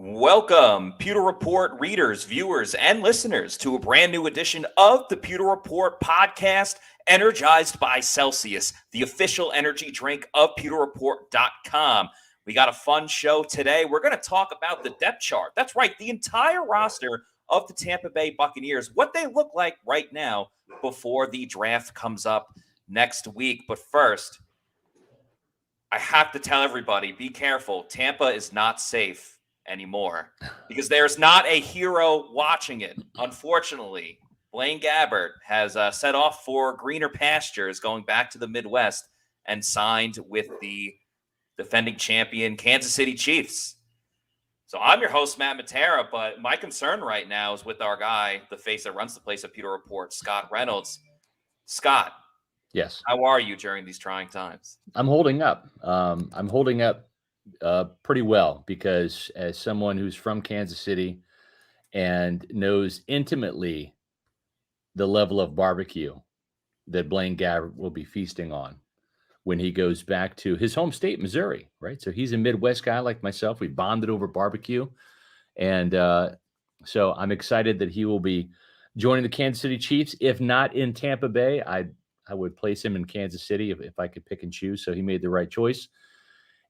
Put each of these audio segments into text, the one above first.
Welcome, Pewter Report readers, viewers, and listeners to a brand new edition of the Pewter Report podcast, energized by Celsius, the official energy drink of pewterreport.com. We got a fun show today. We're going to talk about the depth chart. That's right, the entire roster of the Tampa Bay Buccaneers, what they look like right now before the draft comes up next week. But first, I have to tell everybody, be careful. Tampa is not safe anymore because there's not a hero watching it. Unfortunately, Blaine Gabbert has set off for greener pastures, going back to the Midwest, and signed with the defending champion Kansas City Chiefs. So I'm your host, Matt Matera, but my concern right now is with our guy, the face that runs the place at Pewter Report, Scott Reynolds. Scott, yes, how are you during these trying times? I'm holding up. I'm holding up pretty well because as someone who's from Kansas City and knows intimately the level of barbecue that Blaine Gabbert will be feasting on when he goes back to his home state, Missouri, right? So he's a Midwest guy like myself. We bonded over barbecue. And so I'm excited that he will be joining the Kansas City Chiefs. If not in Tampa Bay, I would place him in Kansas City if I could pick and choose. So he made the right choice.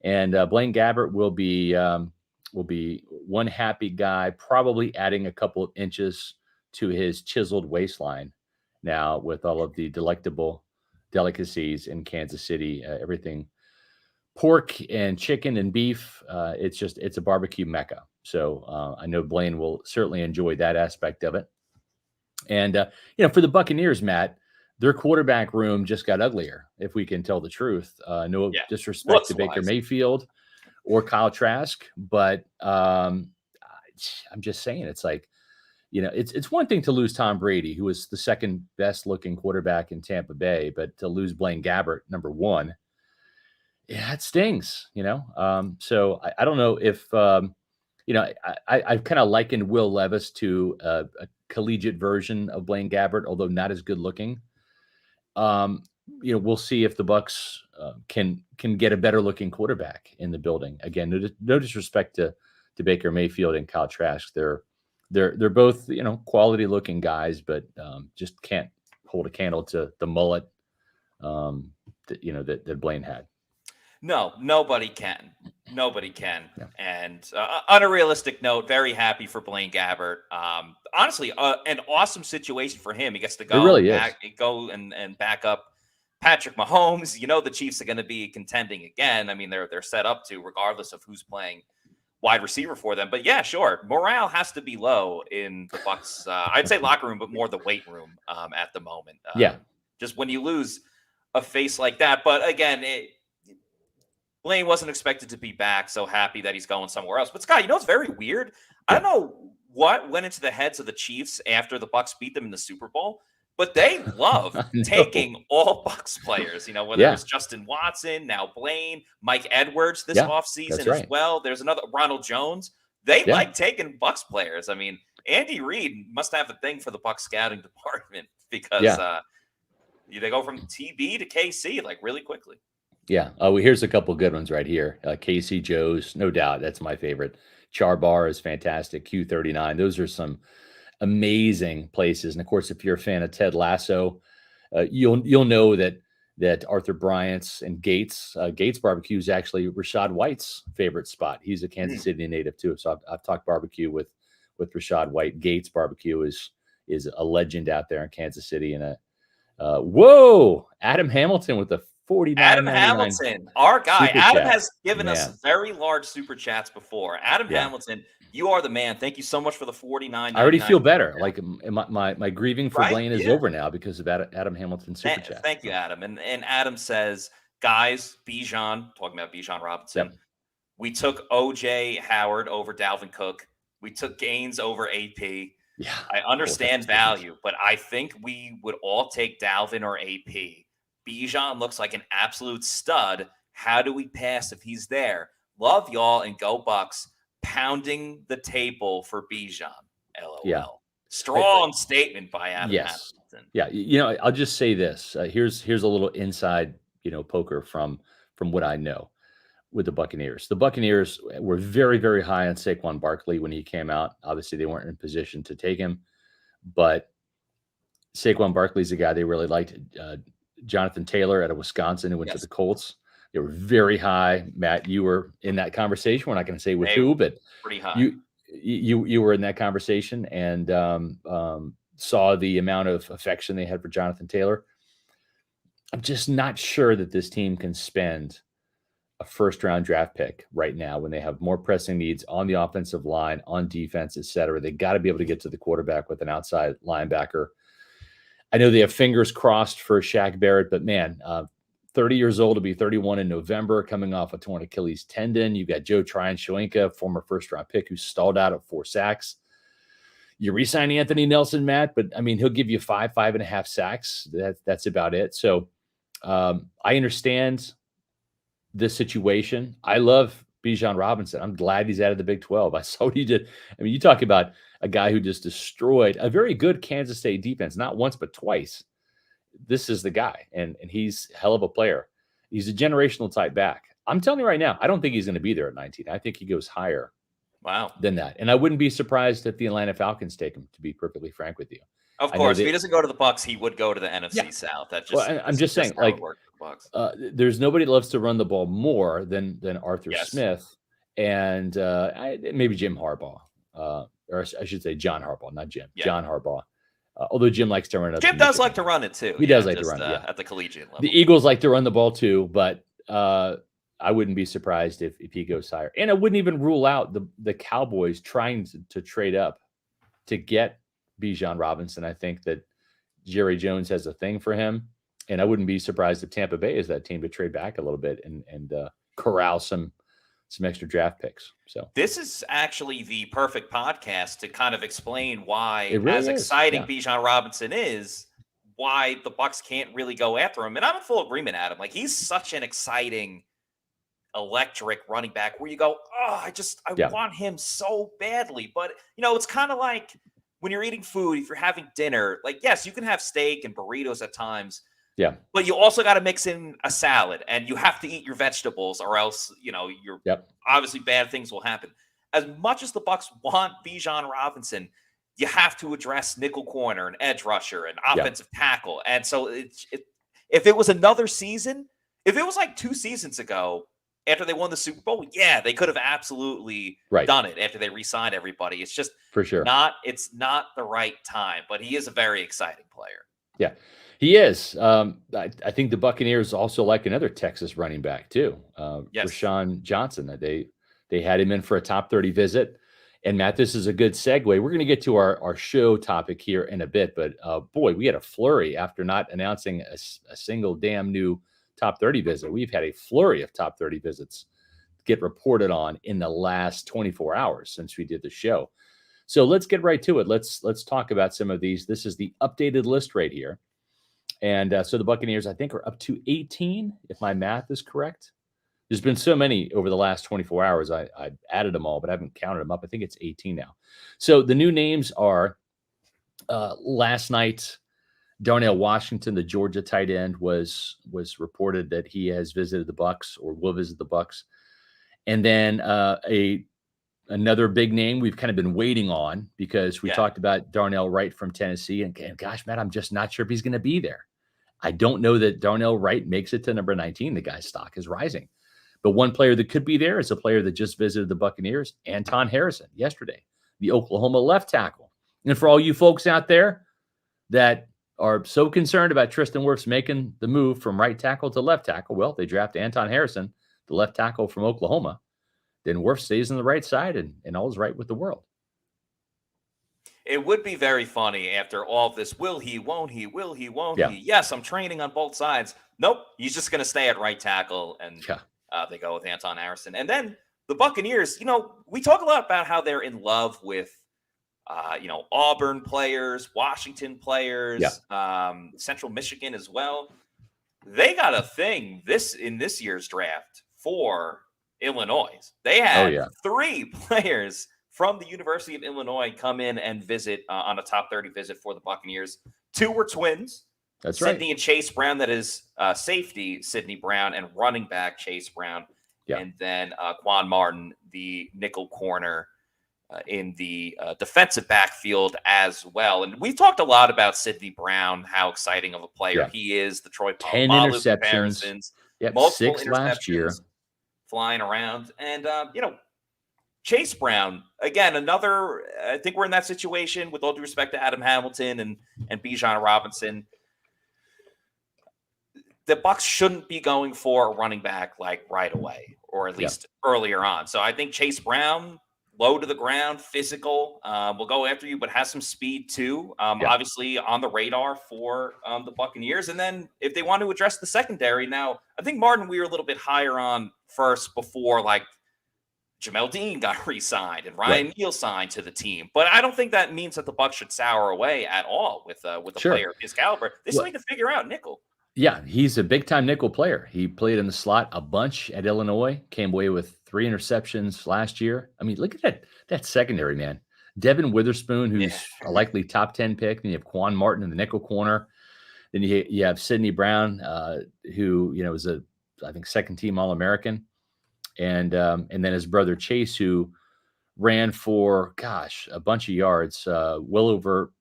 And Blaine Gabbert will be one happy guy, probably adding a couple of inches to his chiseled waistline now with all of the delectable delicacies in Kansas City, everything pork and chicken and beef. It's a barbecue mecca. So I know Blaine will certainly enjoy that aspect of it. And, for the Buccaneers, Matt, their quarterback room just got uglier, if we can tell the truth. No disrespect to Baker Mayfield or Kyle Trask, but I'm just saying, it's like, it's one thing to lose Tom Brady, who was the second best looking quarterback in Tampa Bay, but to lose Blaine Gabbert, number one, yeah, it stings, So I don't know if, I've kind of likened Will Levis to a collegiate version of Blaine Gabbert, although not as good looking. We'll see if the Bucs can get a better looking quarterback in the building. Again, no disrespect to Baker Mayfield and Kyle Trask. They're both quality looking guys, but just can't hold a candle to the mullet that Blaine had. No, nobody can. Nobody can. Yeah. And on a realistic note, very happy for Blaine Gabbert. Honestly, an awesome situation for him. He gets to go, and back up Patrick Mahomes. The Chiefs are going to be contending again. I mean, they're set up to, regardless of who's playing wide receiver for them. But yeah, sure, morale has to be low in the Bucs. I'd say locker room, but more the weight room at the moment. Just when you lose a face like that. But again, Blaine wasn't expected to be back, so happy that he's going somewhere else. But Scott, it's very weird. I don't know what went into the heads of the Chiefs after the Bucs beat them in the Super Bowl, but they love taking all Bucs players, whether it was Justin Watson, now Blaine, Mike Edwards this offseason as well. There's another Ronald Jones. They like taking Bucs players. I mean, Andy Reid must have a thing for the Bucs scouting department because they go from TB to KC like really quickly. Yeah. Oh, here's a couple good ones right here. KC Joe's, no doubt. That's my favorite. Charbar is fantastic. Q39. Those are some amazing places. And of course, if you're a fan of Ted Lasso, you'll know that Arthur Bryant's and Gates Barbecue is actually Rashad White's favorite spot. He's a Kansas City native too. So I've talked barbecue with Rashad White. Gates Barbecue is a legend out there in Kansas City. And Adam Hamilton with the Adam Hamilton, our guy. Adam has given us very large super chats before. Adam Hamilton, you are the man. Thank you so much for the $49.99. I already feel better. Like my grieving for Blaine is over now because of Adam Hamilton's super chat. Thank you, Adam. And Adam says, guys, Bijan, talking about Bijan Robinson, we took OJ Howard over Dalvin Cook. We took Gaines over AP. Yeah, I understand value, but I think we would all take Dalvin or AP. Bijan looks like an absolute stud. How do we pass if he's there? Love y'all and go Bucs. Pounding the table for Bijan. LOL. Yeah. Strong statement by Adam Hamilton. Yeah. I'll just say this. Here's a little inside, poker from what I know. with the Buccaneers. The Buccaneers were very, very high on Saquon Barkley when he came out. Obviously, they weren't in position to take him, but Saquon Barkley's a guy they really liked. Jonathan Taylor out of Wisconsin, who went to the Colts. They were very high. Matt, you were in that conversation. We're not going to say with who, but pretty high. You were in that conversation and saw the amount of affection they had for Jonathan Taylor. I'm just not sure that this team can spend a first-round draft pick right now when they have more pressing needs on the offensive line, on defense, et cetera. They got to be able to get to the quarterback with an outside linebacker. I know they have fingers crossed for Shaq Barrett, but man, 30 years old to be 31 in November, coming off a torn Achilles tendon. You've got Tryon-Shoyinka, former first-round pick, who stalled out at 4 sacks. You re-sign Anthony Nelson, Matt, but I mean, he'll give you 5.5 sacks. That's about it. So I understand this situation. I love Bijan Robinson. I'm glad he's out of the Big 12. I saw what he did. I mean, you talk about a guy who just destroyed a very good Kansas State defense, not once, but twice. This is the guy, and he's a hell of a player. He's a generational type back. I'm telling you right now, I don't think he's going to be there at 19. I think he goes higher than that. And I wouldn't be surprised if the Atlanta Falcons take him, to be perfectly frank with you. Of course, if he doesn't go to the Bucs, he would go to the NFC South. That's just. Well, I'm just saying, like, there's nobody that loves to run the ball more than Arthur Smith and maybe Jim Harbaugh, or I should say John Harbaugh, not Jim. Yeah. John Harbaugh. Although Jim likes to run it. Jim does like to run it too. He does like to run it at the collegiate level. The Eagles like to run the ball too, but I wouldn't be surprised if he goes higher. And I wouldn't even rule out the Cowboys trying to trade up to get Bijan Robinson. I think that Jerry Jones has a thing for him, and I wouldn't be surprised if Tampa Bay is that team to trade back a little bit and corral some extra draft picks. So this is actually the perfect podcast to kind of explain why, really exciting Bijan Robinson is, why the Bucs can't really go after him. And I'm in full agreement, Adam. Like, he's such an exciting, electric running back where you go, I want him so badly. But, it's kind of like when you're eating food, if you're having dinner, like, yes, you can have steak and burritos at times. Yeah. But you also got to mix in a salad, and you have to eat your vegetables, or else, you're obviously bad things will happen. As much as the Bucs want Bijan Robinson, you have to address nickel corner and edge rusher and offensive tackle. And so if it was another season, if it was like 2 seasons ago after they won the Super Bowl, they could have absolutely done it after they re-signed everybody. It's just for sure it's not the right time, but he is a very exciting player. Yeah. He is. I think the Buccaneers also like another Texas running back too, Rashawn Johnson. They had him in for a top 30 visit. And Matt, this is a good segue. We're going to get to our show topic here in a bit, but boy, we had a flurry after not announcing a single damn new top 30 visit. We've had a flurry of top 30 visits get reported on in the last 24 hours since we did the show. So let's get right to it. Let's talk about some of these. This is the updated list right here. And so the Buccaneers, I think, are up to 18, if my math is correct. There's been so many over the last 24 hours. I added them all, but I haven't counted them up. I think it's 18 now. So the new names are last night, Darnell Washington, the Georgia tight end, was reported that he has visited the Bucs or will visit the Bucs. And then another big name we've kind of been waiting on because we talked about Darnell Wright from Tennessee. And gosh, Matt, I'm just not sure if he's going to be there. I don't know that Darnell Wright makes it to number 19. The guy's stock is rising. But one player that could be there is a player that just visited the Buccaneers, Anton Harrison, yesterday, the Oklahoma left tackle. And for all you folks out there that are so concerned about Tristan Wirfs making the move from right tackle to left tackle, well, they draft Anton Harrison, the left tackle from Oklahoma. Then Wirfs stays on the right side and all is right with the world. It would be very funny after all of this. Will he, won't he? Will he, won't he? Yes, I'm training on both sides. Nope, he's just going to stay at right tackle, and they go with Anton Harrison. And then the Buccaneers, we talk a lot about how they're in love with, Auburn players, Washington players, Central Michigan as well. They got a thing in this year's draft for Illinois. They had 3 players from the University of Illinois come in and visit on a top 30 visit for the Buccaneers. 2 were twins. That's right. Sydney and Chase Brown, that is safety Sydney Brown, and running back Chase Brown. And then Quan Martin, the nickel corner in the defensive backfield as well. And we've talked a lot about Sidney Brown, how exciting of a player he is, the Troy 10 Polamalu interceptions. comparisons, Yep, multiple 6 interceptions last year. Flying around. And, Chase Brown, again, another, I think we're in that situation with all due respect to Adam Hamilton and Bijan Robinson. The Bucs shouldn't be going for a running back like right away, or at least earlier on. So I think Chase Brown, low to the ground, physical, will go after you, but has some speed too. Obviously on the radar for the Buccaneers. And then if they want to address the secondary, now I think Martin we were a little bit higher on first before like Jamel Dean got re-signed and Ryan Neal signed to the team. But I don't think that means that the Bucs should sour away at all with a player of his caliber. They still need to figure out nickel. Yeah, he's a big-time nickel player. He played in the slot a bunch at Illinois, came away with 3 interceptions last year. I mean, look at that secondary, man. Devin Witherspoon, who's a likely top 10 pick. Then you have Quan Martin in the nickel corner. Then you have Sidney Brown, who was I think second-team All-American. And then his brother Chase, who ran for, a bunch of yards, well over,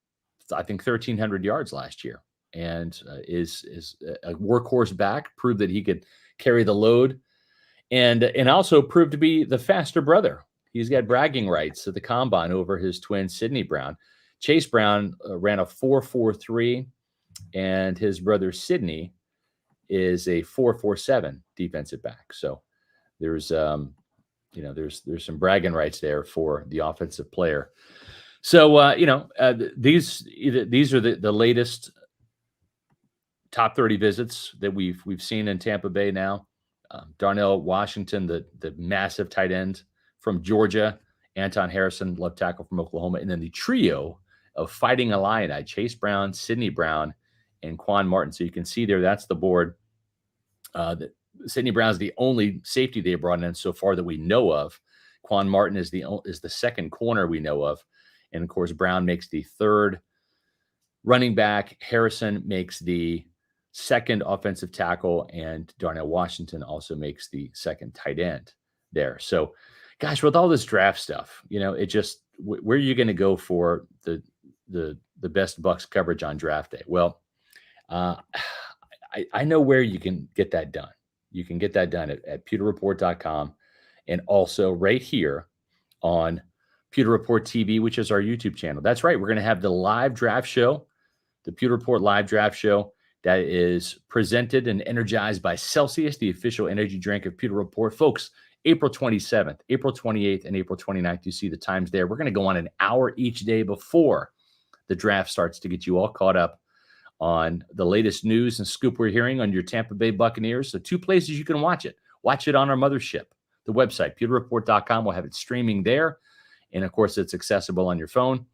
I think, 1,300 yards last year. And is a workhorse back, proved that he could carry the load, and also proved to be the faster brother. He's got bragging rights at the combine over his twin Sidney Brown. Chase Brown ran a 4.43, and his brother Sidney is a 4.47 defensive back. So there's there's some bragging rights there for the offensive player. So these are the latest top 30 visits that we've seen in Tampa Bay now. Darnell Washington, the massive tight end from Georgia, Anton Harrison, left tackle from Oklahoma, and then the trio of Fighting Illini, Chase Brown, Sidney Brown, and Quan Martin. So you can see there, that's the board. That Sidney Brown is the only safety they brought in so far that we know of. Quan Martin is the second corner we know of. And of course, Brown makes the third running back. Harrison makes the second offensive tackle, and Darnell Washington also makes the second tight end there. So, gosh, with all this draft stuff, it just, where are you going to go for the best Bucs coverage on draft day? Well, I know where you can get that done. You can get that done at pewterreport.com, and also right here on Pewter Report TV, which is our YouTube channel. That's right. We're going to have the live draft show, the Pewter Report live draft show, that is presented and energized by Celsius, the official energy drink of Pewter Report. Folks, April 27th, April 28th, and April 29th. You see the times there. We're going to go on an hour each day before the draft starts to get you all caught up on the latest news and scoop we're hearing on your Tampa Bay Buccaneers. So 2 places you can watch it. Watch it on our mothership, the website, pewterreport.com. We'll have it streaming there. And, of course, it's accessible on your phone,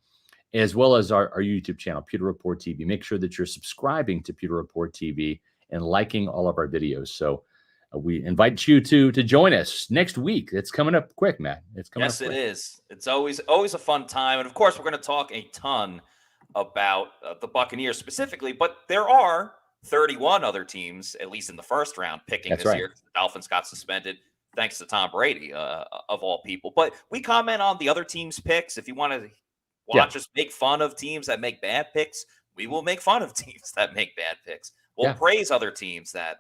as well as our YouTube channel, Pewter Report TV. Make sure that you're subscribing to Pewter Report TV and liking all of our videos. So we invite you to join us next week. It's coming up quick, Matt. It's coming up quick. Yes, it is. It's always a fun time. And, of course, we're going to talk a ton about the Buccaneers specifically, but there are 31 other teams, at least in the first round, picking this year. The Dolphins got suspended, thanks to Tom Brady, of all people. But we comment on the other teams' picks. If you want to watch us make fun of teams that make bad picks, we will make fun of teams that make bad picks. We'll praise other teams that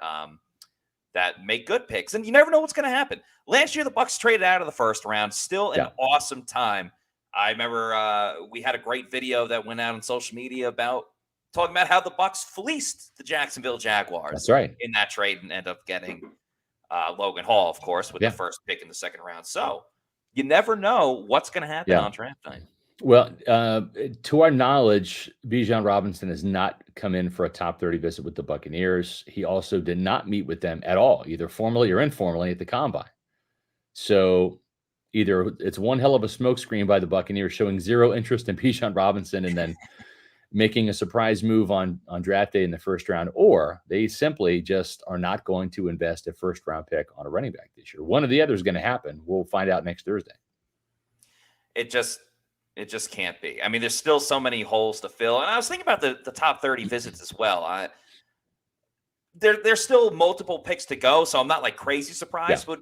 make good picks. And you never know what's going to happen. Last year, the Bucs traded out of the first round. Still an awesome time. I remember we had a great video that went out on social media about talking about how the Bucs fleeced the Jacksonville Jaguars. That's right. In that trade, and end up getting Logan Hall, of course, with the first pick in the second round. So you never know what's going to happen on draft night. Well, to our knowledge, Bijan Robinson has not come in for a top 30 visit with the Buccaneers. He also did not meet with them at all, either formally or informally, at the combine. So either it's one hell of a smokescreen by the Buccaneers showing zero interest in Bijan Robinson and then making a surprise move on draft day in the first round, or they simply just are not going to invest a first-round pick on a running back this year. One or the other is going to happen. We'll find out next Thursday. It just can't be. I mean, there's still so many holes to fill. And I was thinking about the top 30 visits as well. There's still multiple picks to go, so I'm not like crazy surprised. But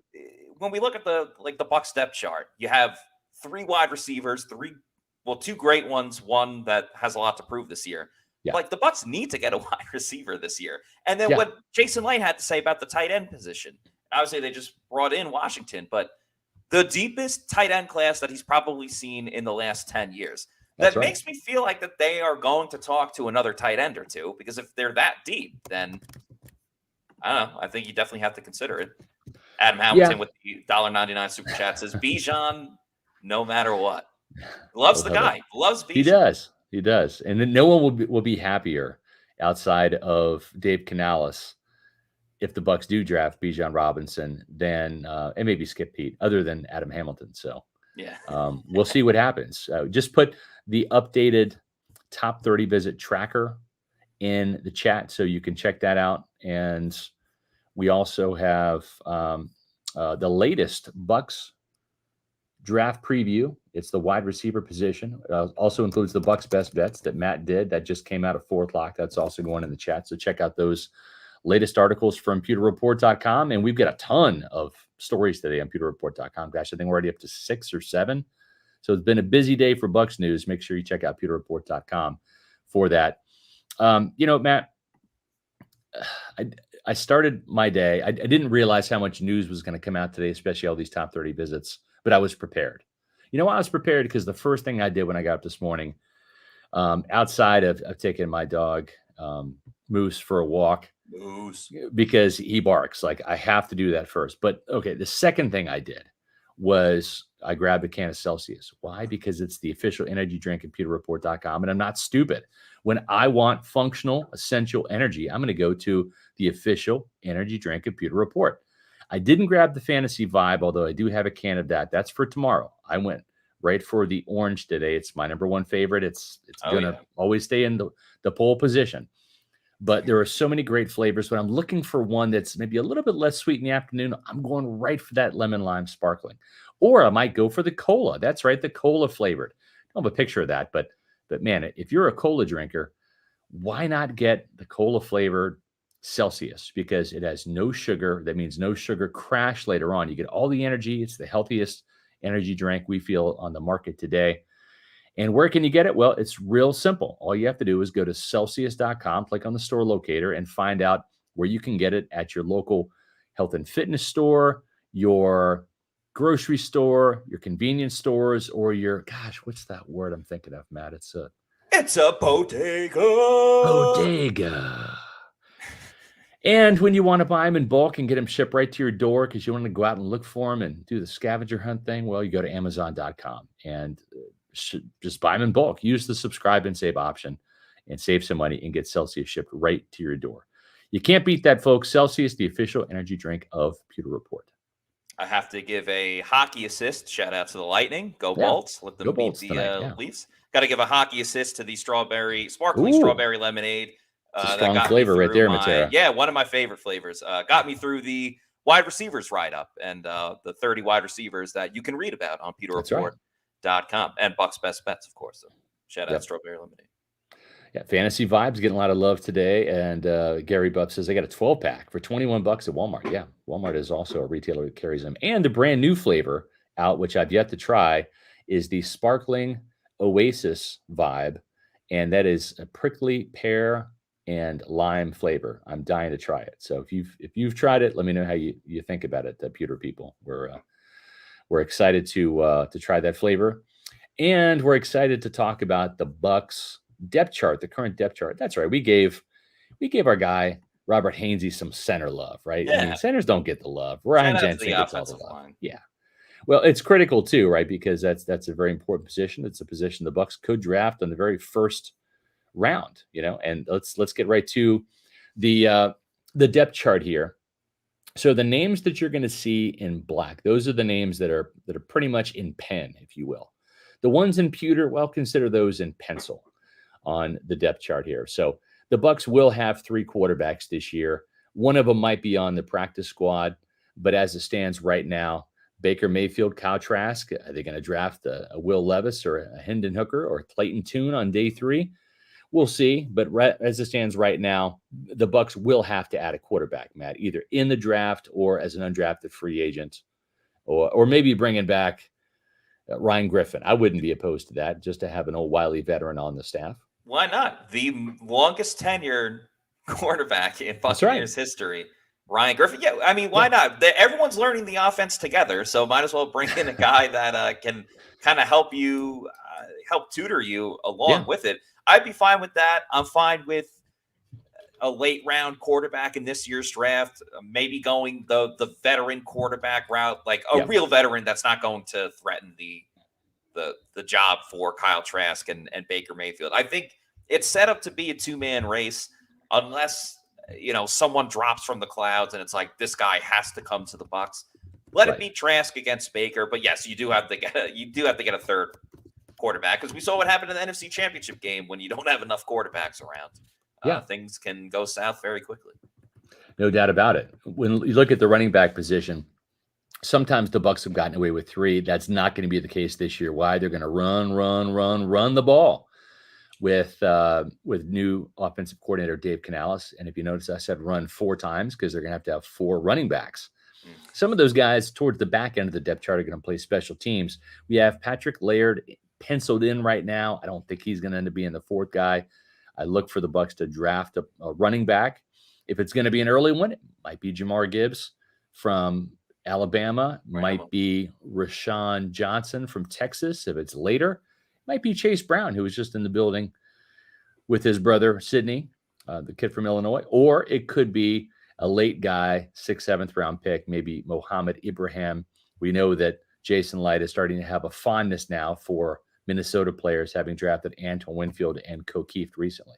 when we look at the Bucs depth chart, you have 3 wide receivers, 2 great ones, one that has a lot to prove this year. Yeah. Like the Bucs need to get a wide receiver this year. And then what Jason Lane had to say about the tight end position. Obviously, they just brought in Washington, but the deepest tight end class that he's probably seen in the last 10 years. That makes me feel like that they are going to talk to another tight end or two, because if they're that deep, then I don't know. I think you definitely have to consider it. Adam Hamilton with the $1.99 super chat says Bijan, no matter what. Loves the guy. Loves Bijan. He does. And then no one will be happier outside of Dave Canales if the Bucs do draft Bijan Robinson than and maybe Skip Pete, other than Adam Hamilton. So we'll see what happens. Just put the updated top 30 visit tracker in the chat so you can check that out. And we also have the latest Bucs draft preview. It's the wide receiver position. Also includes the Bucs best bets that Matt did. That just came out at 4:00. That's also going in the chat. So check out those latest articles from pewterreport.com. And we've got a ton of stories today on pewterreport.com. Gosh, I think we're already up to 6 or 7. So it's been a busy day for Bucs news. Make sure you check out pewterreport.com for that. Matt, I started my day. I didn't realize how much news was going to come out today, especially all these top 30 visits, but I was prepared. I was prepared because the first thing I did when I got up this morning, outside of taking my dog, Moose, for a walk, because he barks. Like, I have to do that first. But okay, the second thing I did was I grabbed a can of Celsius. Why? Because it's the official energy drink at pewterreport.com. And I'm not stupid. When I want functional, essential energy, I'm going to go to the official energy drink at Pewter Report. I didn't grab the Fantasy Vibe, although I do have a can of that. That's for tomorrow. I went right for the orange today. It's my number one favorite. It's going to always stay in the pole position. But there are so many great flavors. When I'm looking for one that's maybe a little bit less sweet in the afternoon, I'm going right for that lemon lime sparkling. Or I might go for the cola. That's right, the cola flavored. I don't have a picture of that, but man, if you're a cola drinker, why not get the cola flavored Celsius? Because it has no sugar. That means no sugar crash later on. You get all the energy. It's the healthiest energy drink we feel on the market today. And where can you get it? Well, it's real simple. All you have to do is go to Celsius.com, click on the store locator, and find out where you can get it at your local health and fitness store, your grocery store, your convenience stores, or your, what's that word I'm thinking of, Matt? It's a bodega. Bodega. And when you want to buy them in bulk and get them shipped right to your door because you want to go out and look for them and do the scavenger hunt thing, well, you go to Amazon.com and just buy them in bulk. Use the subscribe and save option and save some money and get Celsius shipped right to your door. You can't beat that, folks. Celsius, the official energy drink of Pewter Report. I have to give a hockey assist. Shout out to the Lightning. Go Bolts. Let them beat the Leafs. Got to give a hockey assist to the sparkling strawberry lemonade. It's a strong flavor right there, Matera. Yeah, one of my favorite flavors. Got me through the wide receivers write-up and the 30 wide receivers that you can read about on pewterreport.com and Bucs Best Bets, of course. So shout out strawberry lemonade. Yeah, Fantasy Vibes getting a lot of love today. And Gary Buff says they got a 12-pack for $21 at Walmart. Yeah, Walmart is also a retailer that carries them. And the brand new flavor out, which I've yet to try, is the Sparkling Oasis Vibe. And that is a prickly pear and lime flavor. I'm dying to try it. So if you've tried it, let me know how you think about it, Pewter people. We're excited to try that flavor. And we're excited to talk about the Bucs depth chart, the current depth chart. That's right. We gave our guy Robert Hainsey some center love, right? Yeah. I mean, centers don't get the love. Ryan Jensen gets all the love. Line. Yeah. Well, it's critical too, right? Because that's a very important position. It's a position the Bucs could draft on the very first round, And let's get right to the depth chart here. So the names that you're going to see in black, those are the names that are pretty much in pen, if you will. The ones in pewter, well, consider those in pencil on the depth chart here. So the Bucs will have 3 quarterbacks this year. One of them might be on the practice squad, but as it stands right now, Baker Mayfield, Kyle Trask, are they going to draft a Will Levis or a Hendon Hooker or Clayton Tune on day 3? We'll see. But as it stands right now, the Bucs will have to add a quarterback, Matt, either in the draft or as an undrafted free agent or maybe bringing back Ryan Griffin. I wouldn't be opposed to that, just to have an old wily veteran on the staff. Why not? The longest tenured quarterback in Buccaneers history, Ryan Griffin. Yeah, I mean, why not? Everyone's learning the offense together, so might as well bring in a guy that can kind of help you, help tutor you along with it. I'd be fine with that. I'm fine with a late round quarterback in this year's draft, maybe going the veteran quarterback route, like a real veteran that's not going to threaten the job for Kyle Trask and Baker Mayfield. I think it's set up to be a two-man race unless, someone drops from the clouds and it's like, this guy has to come to the Bucs. Let it be Trask against Baker. But yes, you do have to get a third quarterback, because we saw what happened in the NFC Championship game when you don't have enough quarterbacks around. Things can go south very quickly. No doubt about it. When you look at the running back position, sometimes the Bucs have gotten away with 3. That's not going to be the case this year. Why? They're going to run the ball with new offensive coordinator Dave Canales. And if you notice, I said run 4 times because they're going to have 4 running backs. Some of those guys towards the back end of the depth chart are going to play special teams. We have Patrick Laird penciled in right now. I don't think he's going to end up being the 4th guy. I look for the Bucs to draft a running back. If it's going to be an early one, it might be Jamar Gibbs from Alabama, might be Rashawn Johnson from Texas. If it's later, it might be Chase Brown, who was just in the building with his brother, Sidney, the kid from Illinois. Or it could be a late guy, 6th, 7th round pick, maybe Mohamed Ibrahim. We know that Jason Light is starting to have a fondness now for Minnesota players, having drafted Antoine Winfield and O'Keefe recently.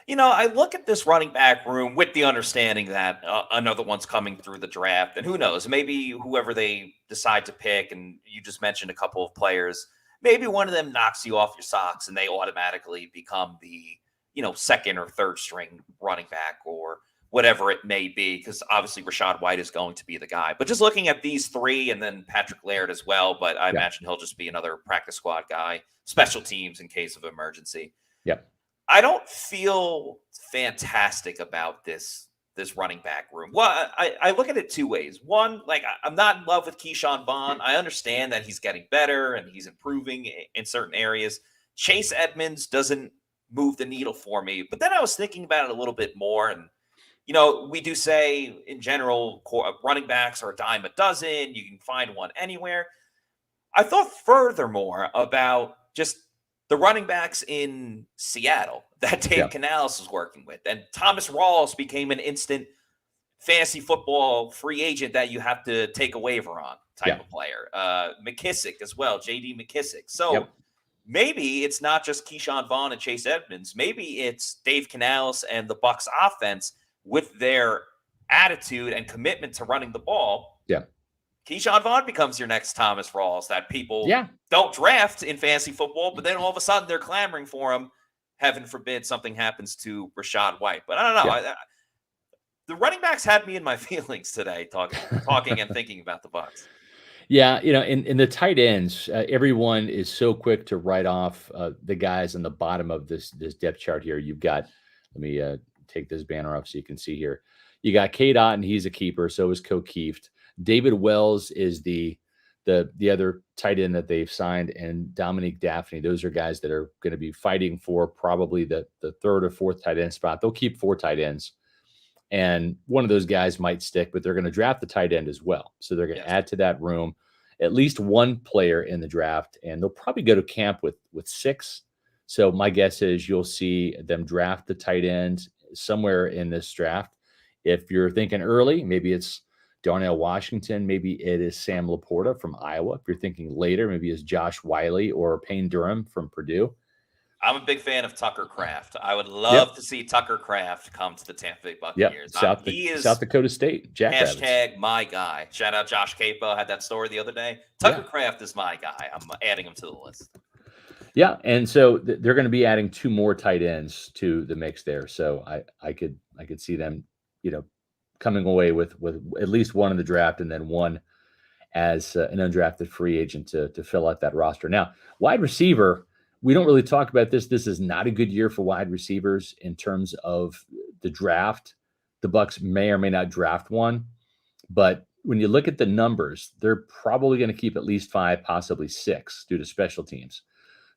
I look at this running back room with the understanding that another one's coming through the draft. And who knows, maybe whoever they decide to pick, and you just mentioned a couple of players, maybe one of them knocks you off your socks and they automatically become the, 2nd or 3rd string running back or whatever it may be, because obviously Rachaad White is going to be the guy. But just looking at these 3 and then Patrick Laird as well, but I imagine he'll just be another practice squad guy, special teams in case of emergency. Yep. I don't feel fantastic about this running back room. Well, I look at it 2 ways. One, like, I'm not in love with Keyshawn Vaughn. I understand that he's getting better and he's improving in certain areas. Chase Edmonds doesn't move the needle for me. But then I was thinking about it a little bit more, and we do say in general, running backs are a dime a dozen. You can find one anywhere. I thought furthermore about just the running backs in Seattle that Dave Canales was working with. And Thomas Rawls became an instant fantasy football free agent that you have to take a waiver on type of player. McKissick as well, J.D. McKissick. So maybe it's not just Keyshawn Vaughn and Chase Edmonds. Maybe it's Dave Canales and the Bucs offense with their attitude and commitment to running the ball. Yeah. Keyshawn Vaughn becomes your next Thomas Rawls that people don't draft in fantasy football, but then all of a sudden they're clamoring for him. Heaven forbid something happens to Rachaad White. But I don't know. The running backs had me in my feelings today, talking and thinking about the Bucs. Yeah, in the tight ends, everyone is so quick to write off the guys on the bottom of this depth chart here. You've got, let me take this banner up so you can see here. You got Cade Otton, he's a keeper. So is O'Keefe. David Wells is the other tight end that they've signed, and Dominique Daphne. Those are guys that are going to be fighting for probably the 3rd or 4th tight end spot. They'll keep 4 tight ends, and one of those guys might stick, but they're going to draft the tight end as well. So they're going to add to that room at least 1 player in the draft, and they'll probably go to camp with 6. So my guess is you'll see them draft the tight end somewhere in this draft. If you're thinking early, maybe it's Darnell Washington, maybe it is Sam Laporta from Iowa. If you're thinking later, maybe it's Josh Wiley or Payne Durham from Purdue. I'm a big fan of Tucker Kraft. I would love to see Tucker Kraft come to the Tampa Bay Buccaneers. South Dakota State. Hashtag my guy. Shout out Josh Capo. Had that story the other day. Tucker Kraft is my guy. I'm adding him to the list. Yeah, and so they're going to be adding 2 more tight ends to the mix there. So I could see them, coming away with at least 1 in the draft and then 1 as an undrafted free agent to fill out that roster. Now, wide receiver, we don't really talk about this. This is not a good year for wide receivers in terms of the draft. The Bucs may or may not draft one, but when you look at the numbers, they're probably going to keep at least 5, possibly 6 due to special teams.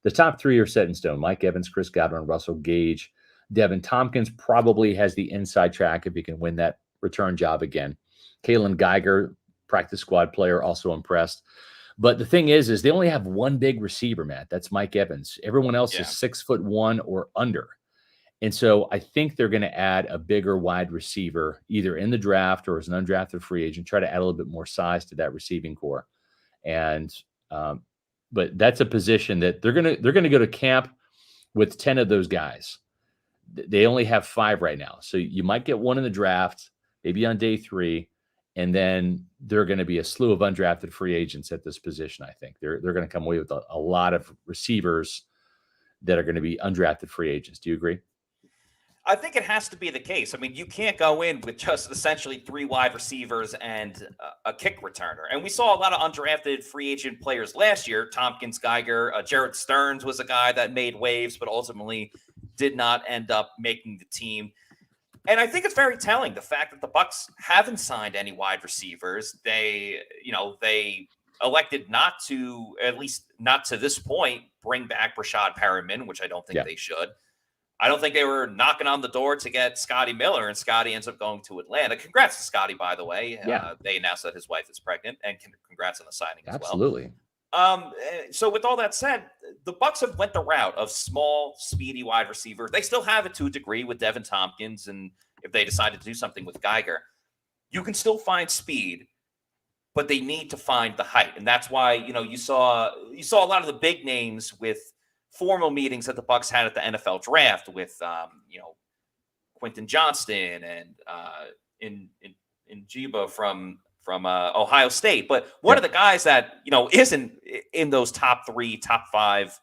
The top 3 are set in stone. Mike Evans, Chris Godwin, Russell Gage. Devin Tompkins probably has the inside track if he can win that return job again. Kalen Geiger, practice squad player, also impressed. But the thing is they only have one big receiver, Matt. That's Mike Evans. Everyone else is 6'1" or under. And so I think they're going to add a bigger wide receiver either in the draft or as an undrafted free agent, try to add a little bit more size to that receiving core. And, but that's a position that they're going to go to camp with 10 of those guys. They only have 5 right now. So you might get one in the draft, maybe on day 3. And then there are going to be a slew of undrafted free agents at this position. I think they're going to come away with a lot of receivers that are going to be undrafted free agents. Do you agree? I think it has to be the case. I mean, you can't go in with just essentially 3 wide receivers and a kick returner. And we saw a lot of undrafted free agent players last year. Tompkins, Geiger, Jared Stearns was a guy that made waves, but ultimately did not end up making the team. And I think it's very telling, the fact that the Bucs haven't signed any wide receivers. They elected not to, at least not to this point, bring back Rashad Perriman, which I don't think they should. I don't think they were knocking on the door to get Scotty Miller, and Scotty ends up going to Atlanta. Congrats to Scotty, by the way. They announced that his wife is pregnant, and congrats on the signing as well. Absolutely. So with all that said, the Bucs have went the route of small, speedy wide receiver. They still have it to a degree with Devin Tompkins, and if they decided to do something with Geiger, you can still find speed, but they need to find the height, and that's why you saw a lot of the big names with formal meetings that the Bucs had at the NFL draft with Quentin Johnston and in Jiba from Ohio State. But one of the guys that isn't in those top 3, top 5,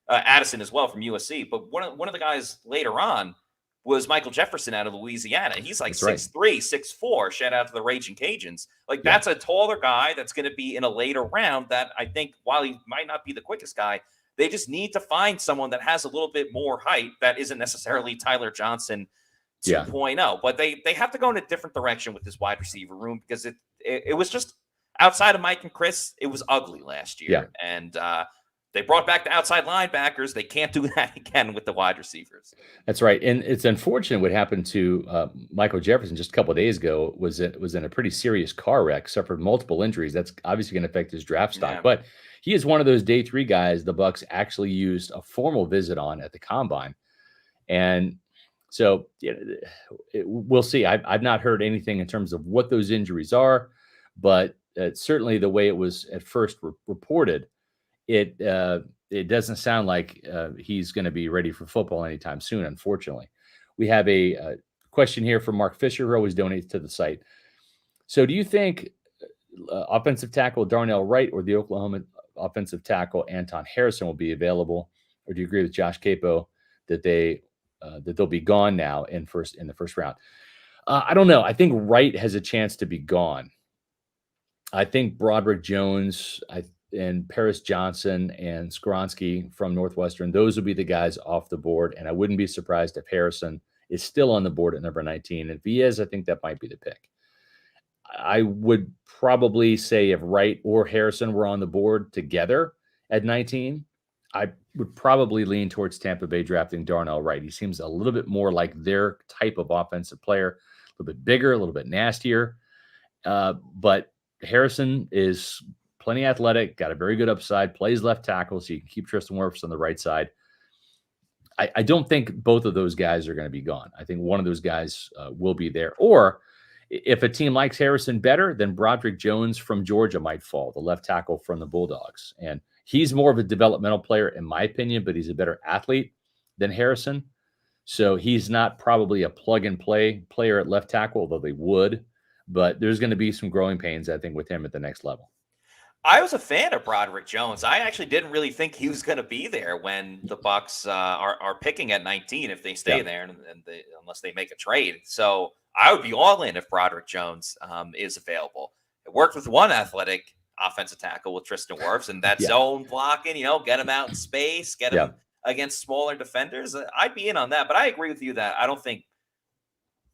Addison as well from USC. But one of the guys later on was Michael Jefferson out of Louisiana. He's like 6'3", 6'4". Shout out to the Raging Cajuns. That's a taller guy that's going to be in a later round. That I think, while he might not be the quickest guy, they just need to find someone that has a little bit more height that isn't necessarily Tyler Johnson 2.0. But they have to go in a different direction with this wide receiver room, because it was just, outside of Mike and Chris, it was ugly last year. And they brought back the outside linebackers. They can't do that again with the wide receivers. That's right. And it's unfortunate what happened to Michael Jefferson just a couple of days ago. Was in a pretty serious car wreck, suffered multiple injuries. That's obviously going to affect his draft stock. But he is one of those day 3 guys the Bucs actually used a formal visit on at the combine. And so we'll see. I've not heard anything in terms of what those injuries are, but certainly the way it was at first reported, it doesn't sound like he's going to be ready for football anytime soon, unfortunately. We have a question here from Mark Fisher, who always donates to the site. So do you think offensive tackle Darnell Wright or the Oklahoma offensive tackle Anton Harrison will be available, or do you agree with Josh Capo that they'll be gone now in the first round? I don't know. I think Wright has a chance to be gone. I think Broderick Jones and Paris Johnson and Skoronski from Northwestern, those will be the guys off the board, and I wouldn't be surprised if Harrison is still on the board at number 19. And if he is, I think that might be the pick. I would probably say if Wright or Harrison were on the board together at 19, I would probably lean towards Tampa Bay drafting Darnell Wright. He seems a little bit more like their type of offensive player, a little bit bigger, a little bit nastier. But Harrison is plenty athletic, got a very good upside, plays left tackle, so you can keep Tristan Wirfs on the right side. I don't think both of those guys are going to be gone. I think one of those guys will be there. Or if a team likes Harrison better, then Broderick Jones from Georgia might fall, the left tackle from the Bulldogs. And he's more of a developmental player, in my opinion, but he's a better athlete than Harrison. So he's not probably a plug-and-play player at left tackle, although they would. But there's going to be some growing pains, I think, with him at the next level. I was a fan of Broderick Jones. I actually didn't really think he was going to be there when the Bucs are picking at 19 if they stay there, and unless they make a trade. So I would be all in if Broderick Jones is available. It worked with one athletic offensive tackle with Tristan Wirfs, and that zone blocking, get him out in space, get him against smaller defenders. I'd be in on that, but I agree with you that I don't think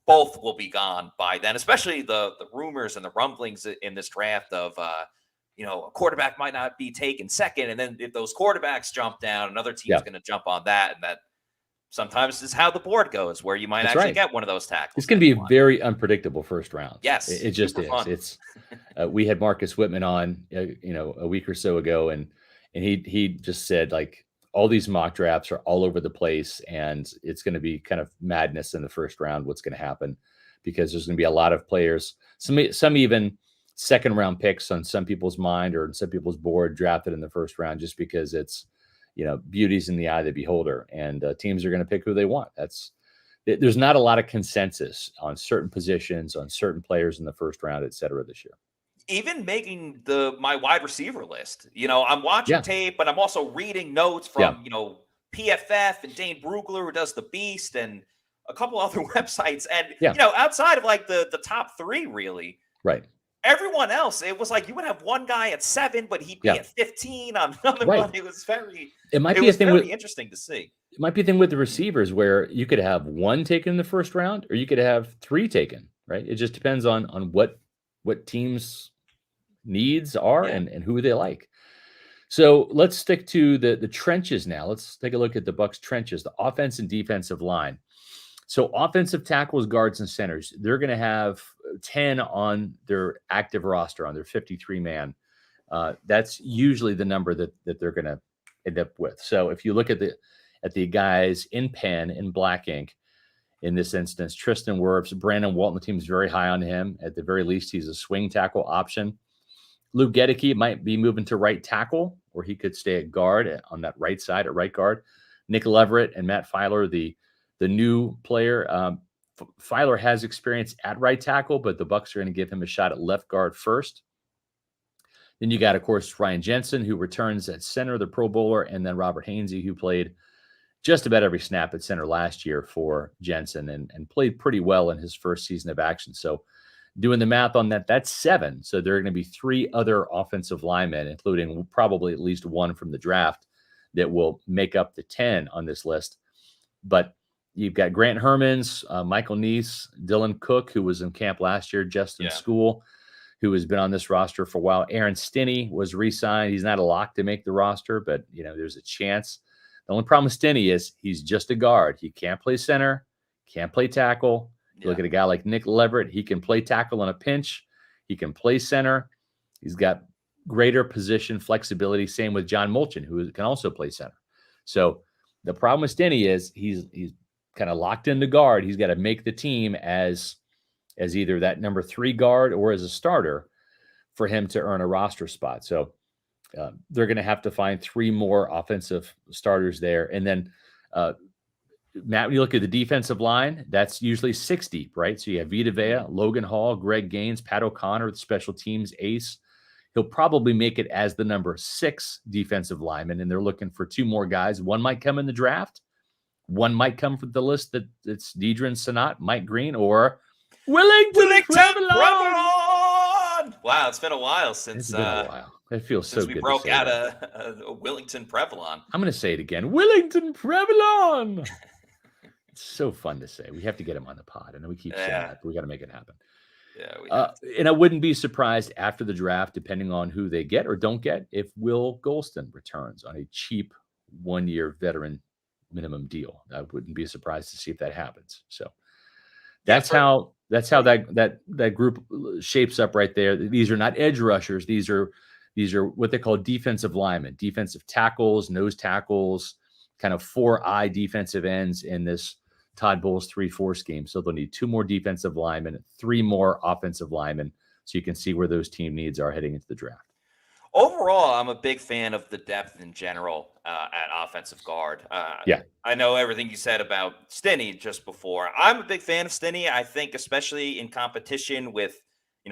both will be gone by then, especially the rumors and the rumblings in this draft of, a quarterback might not be taken second. And then if those quarterbacks jump down, another team's going to jump on that. And that sometimes is how the board goes, where you might actually get one of those tackles. It's going to be a very unpredictable first round. Yes. It just is. Fun. It's we had Marcus Whitman on, a week or so ago, and he just said, like, all these mock drafts are all over the place, and it's going to be kind of madness in the first round. What's going to happen, because there's going to be a lot of players, some even second round picks on some people's mind or some people's board drafted in the first round, just because it's, beauty's in the eye of the beholder, and teams are going to pick who they want. There's not a lot of consensus on certain positions, on certain players in the first round, et cetera, this year. Even making my wide receiver list, I'm watching tape, but I'm also reading notes from, PFF and Dane Brugler, who does the Beast, and a couple other websites. And, outside of like the top three, really. Right. Everyone else, it was like you would have one guy at 7, but he'd be at 15 on another one. It was very interesting to see. It might be a thing with the receivers where you could have one taken in the first round, or you could have 3 taken, right? It just depends on what teams' needs are and who they like. So let's stick to the trenches now. Let's take a look at the Bucs trenches, the offense and defensive line. So offensive tackles, guards, and centers, they're going to have 10 on their active roster, on their 53-man. That's usually the number that they're going to end up with. So if you look at the guys in pen, in black ink, in this instance, Tristan Wirfs, Brandon Walton, the team is very high on him. At the very least, he's a swing tackle option. Luke Gedeke might be moving to right tackle, or he could stay at guard on that right side, at right guard. Nick Leverett and Matt Filer, the new player. Filer has experience at right tackle, but the Bucs are going to give him a shot at left guard first. Then you got, of course, Ryan Jensen, who returns at center, the Pro Bowler, and then Robert Hainsey, who played just about every snap at center last year for Jensen and played pretty well in his first season of action. So doing the math on that, that's 7. So there are going to be 3 other offensive linemen, including probably at least one from the draft, that will make up the 10 on this list. But you've got Grant Hermans, Michael Neese, Dylan Cook, who was in camp last year, Justin School, who has been on this roster for a while. Aaron Stinney was re-signed. He's not a lock to make the roster, but there's a chance. The only problem with Stinney is he's just a guard. He can't play center, can't play tackle. You look at a guy like Nick Leverett, he can play tackle on a pinch. He can play center. He's got greater position flexibility. Same with John Mulchin, who can also play center. So the problem with Stinney is he's kind of locked into guard. He's got to make the team as either that number 3 guard or as a starter for him to earn a roster spot. So they're going to have to find 3 more offensive starters there. And then, Matt, when you look at the defensive line, that's usually 6 deep, right? So you have Vita Vea, Logan Hall, Greg Gaines, Pat O'Connor, the special teams ace. He'll probably make it as the number 6 defensive lineman, and they're looking for 2 more guys. One might come in the draft. One might come from the list that's Deidre Sanat, Mike Green, or Willington Prevalon. Wow, it's been a while since It feels so good. We broke out a Willington Prevalon. I'm going to say it again. Willington Prevalon. It's so fun to say. We have to get him on the pod. I know we keep saying that, but we got to make it happen. Yeah, and I wouldn't be surprised after the draft, depending on who they get or don't get, if Will Golston returns on a cheap 1-year veteran minimum deal. I wouldn't be surprised to see if that happens. So that's how that group shapes up right there. These are not edge rushers. These are what they call defensive linemen, defensive tackles, nose tackles, kind of 4-eye defensive ends in this Todd Bowles 3-4 scheme. So they'll need 2 more defensive linemen, 3 more offensive linemen, so you can see where those team needs are heading into the draft. Overall, I'm a big fan of the depth in general at offensive guard. I know everything you said about Stinney just before. I'm a big fan of Stinney. I think especially in competition with,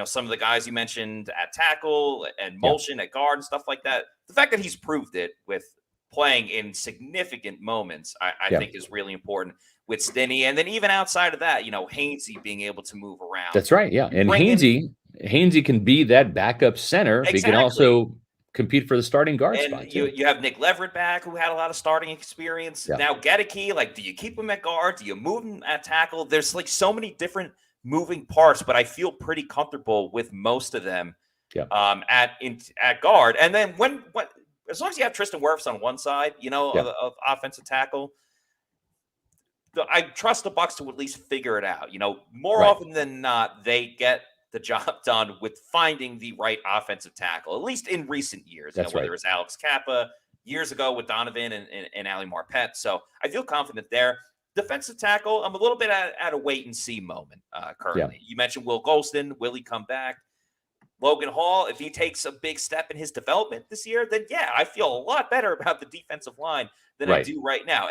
some of the guys you mentioned at tackle and Mulchin at guard and stuff like that. The fact that he's proved it with playing in significant moments, I think is really important with Stinney. And then even outside of that, Hainsey being able to move around. That's right. Yeah. And Hainsey can be that backup center. Exactly. He can also compete for the starting guard and spot too. You have Nick Leverett back, who had a lot of starting experience. Yeah. Now Gedeke, like, do you keep him at guard? Do you move him at tackle? There's like so many different moving parts, but I feel pretty comfortable with most of them. Yeah. At guard, and then when as long as you have Tristan Wirfs on one side, of offensive tackle, I trust the Bucs to at least figure it out. More often than not, they get the job done with finding the right offensive tackle, at least in recent years. Whether it's Alex Kappa years ago with Donovan and Ali Marpet. So I feel confident there. Defensive tackle, I'm a little bit at a wait and see moment currently. You mentioned Will Golston. Will he come back? Logan Hall, if he takes a big step in his development this year, then I feel a lot better about the defensive line than I do right now.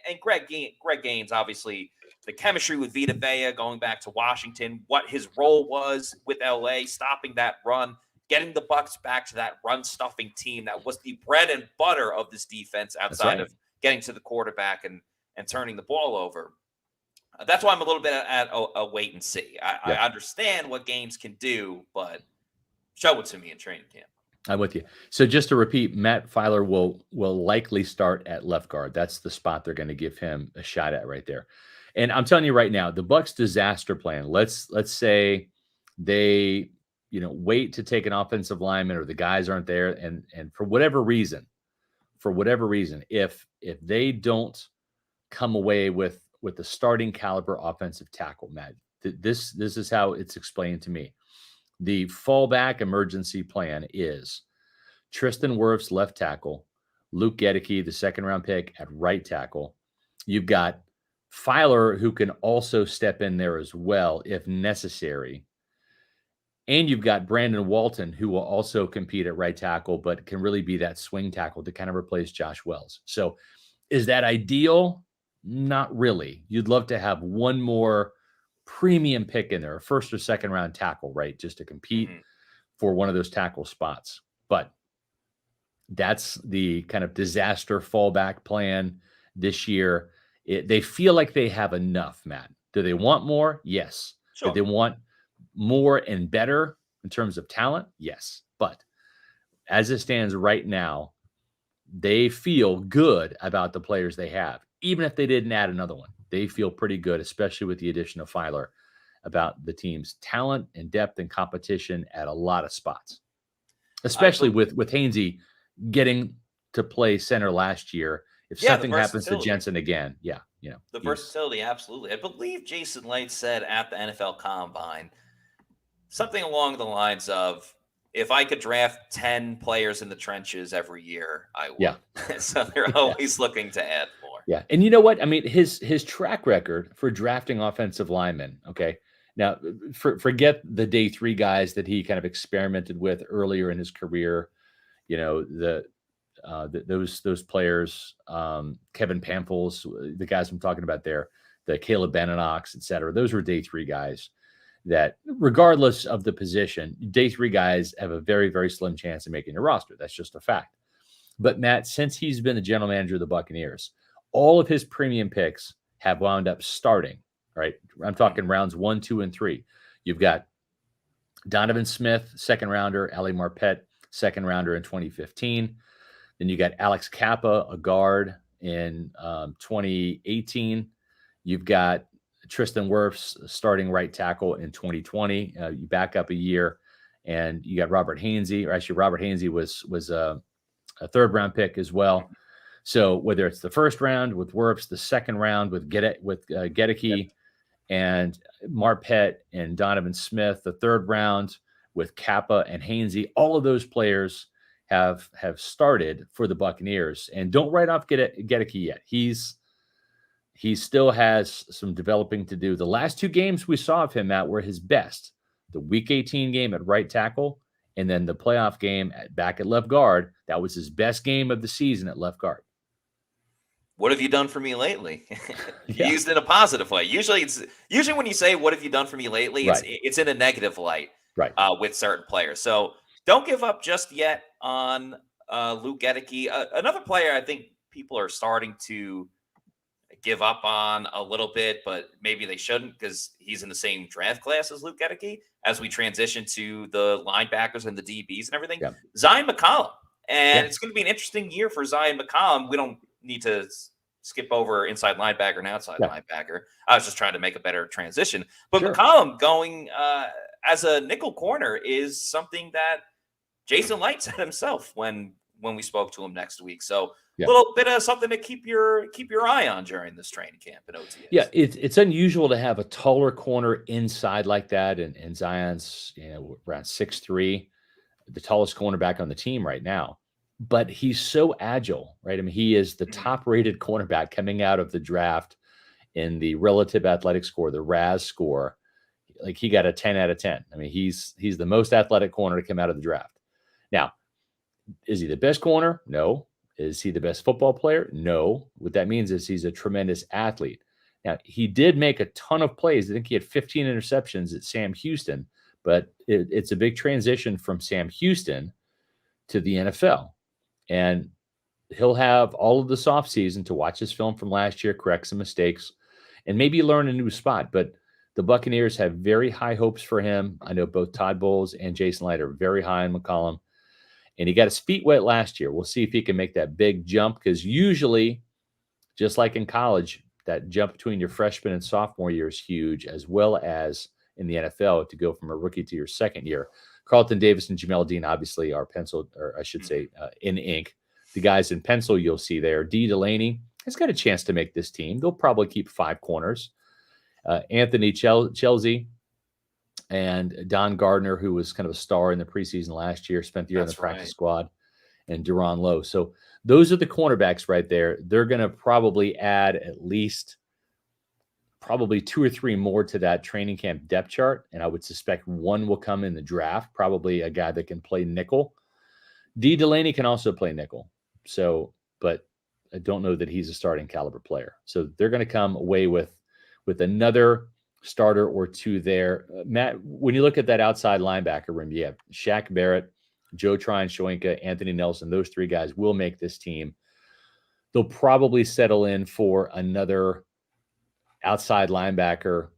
And Greg Gaines, obviously, the chemistry with Vita Vea going back to Washington, what his role was with LA, stopping that run, getting the Bucs back to that run-stuffing team that was the bread and butter of this defense outside of getting to the quarterback and turning the ball over. That's why I'm a little bit at a wait and see. I understand what Gaines can do, but show it to me in training camp. I'm with you. So just to repeat, Matt Filer will likely start at left guard. That's the spot they're going to give him a shot at right there. And I'm telling you right now, the Bucs disaster plan. Let's say they wait to take an offensive lineman, or the guys aren't there, and for whatever reason, if they don't come away with the starting caliber offensive tackle, Matt, this is how it's explained to me. The fallback emergency plan is Tristan Wirfs, left tackle, Luke Gedeke, the second-round pick, at right tackle. You've got Filer, who can also step in there as well if necessary. And you've got Brandon Walton, who will also compete at right tackle, but can really be that swing tackle to kind of replace Josh Wells. So is that ideal? Not really. You'd love to have one more premium pick in there, a first or second round tackle, right? Just to compete for one of those tackle spots. But that's the kind of disaster fallback plan this year. They feel like they have enough, Matt. Do they want more? Yes. Sure. Do they want more and better in terms of talent? Yes. But as it stands right now, they feel good about the players they have. Even if they didn't add another one, they feel pretty good, especially with the addition of Filer, about the team's talent and depth and competition at a lot of spots, especially with Hainsey getting to play center last year. If something happens to Jensen again, the versatility, absolutely. I believe Jason Light said at the NFL Combine something along the lines of, if I could draft 10 players in the trenches every year, I would. Yeah. So they're always looking to add more. Yeah. And you know what? I mean, his track record for drafting offensive linemen, okay? Now, forget the day three guys that he kind of experimented with earlier in his career. Those players, Kevin Pamples, the guys I'm talking about there, the Caleb Benenox, et cetera. Those were day three guys that, regardless of the position, day three guys have a very, very slim chance of making your roster. That's just a fact. But Matt, since he's been the general manager of the Buccaneers, all of his premium picks have wound up starting, right? I'm talking rounds 1, 2, and 3. You've got Donovan Smith, second rounder, Ali Marpet, second rounder in 2015. Then you got Alex Kappa, a guard, in 2018. You've got Tristan Wirfs, starting right tackle, in 2020. You back up a year, and you got Robert Hainsey, or actually Robert Hainsey was a third-round pick as well. So whether it's the first round with Wirfs, the second round with Gedeke and Marpet and Donovan Smith, the third round with Kappa and Hainsey, all of those players have started for the Buccaneers. And don't write off Gedeke yet. He still has some developing to do. The last two games we saw of him, Matt, were his best. The Week 18 game at right tackle, and then the playoff game back at left guard. That was his best game of the season at left guard. What have you done for me lately? Used in a positive way. Usually when you say, what have you done for me lately, it's in a negative light, right? With certain players. So don't give up just yet on Luke Gedeke. Another player I think people are starting to give up on a little bit, but maybe they shouldn't, because he's in the same draft class as Luke Gedeke as we transition to the linebackers and the DBs and everything. Zion McCollum. And it's going to be an interesting year for Zion McCollum. We don't need to skip over inside linebacker and outside linebacker. I was just trying to make a better transition. But McCollum going as a nickel corner is something that Jason Light said himself when we spoke to him next week. So a little bit of something to keep your eye on during this training camp in OTAs. Yeah, it's unusual to have a taller corner inside like that, and Zion's around 6'3", the tallest cornerback on the team right now. But he's so agile, right? I mean, he is the top-rated cornerback coming out of the draft in the relative athletic score, the RAS score. Like, he got a 10 out of 10. I mean, he's the most athletic corner to come out of the draft. Now, is he the best corner? No. Is he the best football player? No. What that means is he's a tremendous athlete. Now, he did make a ton of plays. I think he had 15 interceptions at Sam Houston, but it's a big transition from Sam Houston to the NFL. And he'll have all of this offseason to watch his film from last year, correct some mistakes, and maybe learn a new spot. But the Buccaneers have very high hopes for him. I know both Todd Bowles and Jason Light are very high on McCollum. And he got his feet wet last year. We'll see if he can make that big jump, because usually, just like in college, that jump between your freshman and sophomore year is huge, as well as in the NFL to go from a rookie to your second year. Carlton Davis and Jamel Dean obviously are penciled, or I should say in ink. The guys in pencil you'll see there. D. Delaney has got a chance to make this team. They'll probably keep 5 corners. Anthony Chelsea and Don Gardner, who was kind of a star in the preseason last year, spent the year in the practice squad, and Duron Lowe. So those are the cornerbacks right there. They're going to probably add at least probably 2 or 3 more to that training camp depth chart. And I would suspect one will come in the draft, probably a guy that can play nickel. D. Delaney can also play nickel. So, but I don't know that he's a starting caliber player. So they're going to come away with another starter or 2 there. Matt, when you look at that outside linebacker room, you have Shaq Barrett, Joe Tryon-Shoyinka, Anthony Nelson. Those 3 guys will make this team. They'll probably settle in for another outside linebacker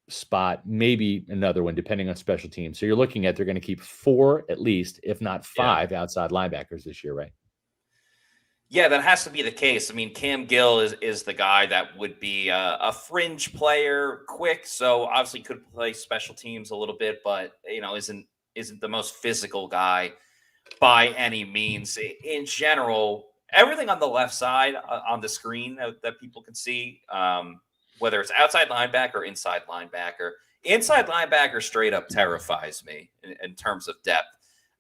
spot, maybe another one, depending on special teams. So you're looking at they're going to keep 4 at least, if not 5 outside linebackers this year, right? Yeah, that has to be the case. I mean, Cam Gill is the guy that would be a fringe player, quick, so obviously could play special teams a little bit, but isn't the most physical guy by any means. In general, everything on the left side on the screen that people can see, whether it's outside linebacker or inside linebacker straight up terrifies me in terms of depth.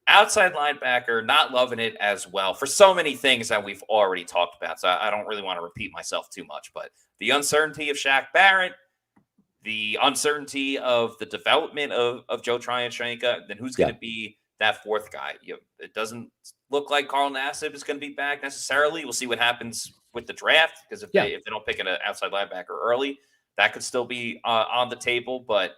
Outside linebacker, not loving it as well for so many things that we've already talked about. So I don't really want to repeat myself too much, but the uncertainty of Shaq Barrett, the uncertainty of the development of Joe Tryon-Shoyinka, then who's going to be that 4th guy? It doesn't look like Carl Nassib is going to be back necessarily. We'll see what happens with the draft, because if they don't pick an outside linebacker early, that could still be on the table. But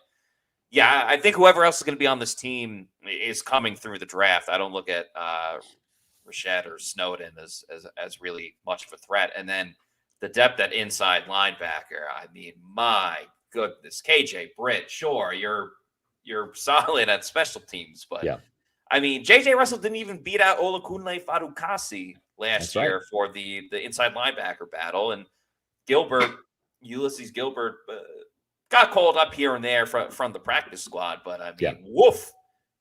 yeah, I think whoever else is going to be on this team is coming through the draft. I don't look at Rashad or Snowden as really much of a threat. And then the depth at inside linebacker, I mean, my goodness, KJ Britt, sure, you're solid at special teams, but I mean, JJ Russell didn't even beat out Olakunle Fadukasi last year for the inside linebacker battle, and Ulysses Gilbert got called up here and there from the practice squad, but I mean, woof,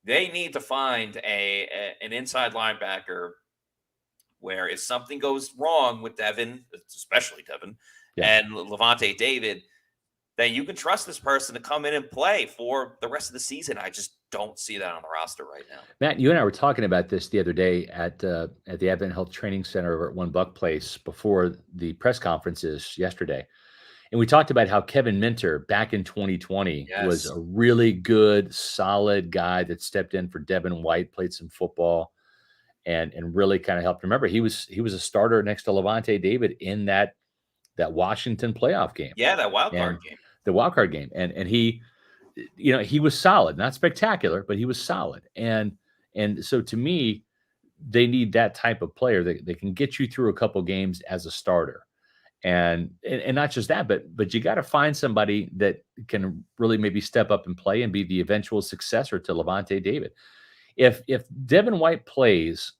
they need to find an inside linebacker where if something goes wrong with Devin, especially Devin, and Levante David, then you can trust this person to come in and play for the rest of the season. I just don't see that on the roster right now. Matt, you and I were talking about this the other day at the Advent Health Training Center over at One Buck Place before the press conferences yesterday. And we talked about how Kevin Minter back in 2020 was a really good, solid guy that stepped in for Devin White, played some football, and really kind of helped. Remember, he was a starter next to Levante David in that Washington playoff game. Yeah, that wild card game. The wild card game. And he, he was solid, not spectacular, but he was solid. And so to me, they need that type of player that they can get you through a couple games as a starter. And not just that, but you got to find somebody that can really maybe step up and play and be the eventual successor to Levante David. If Devin White plays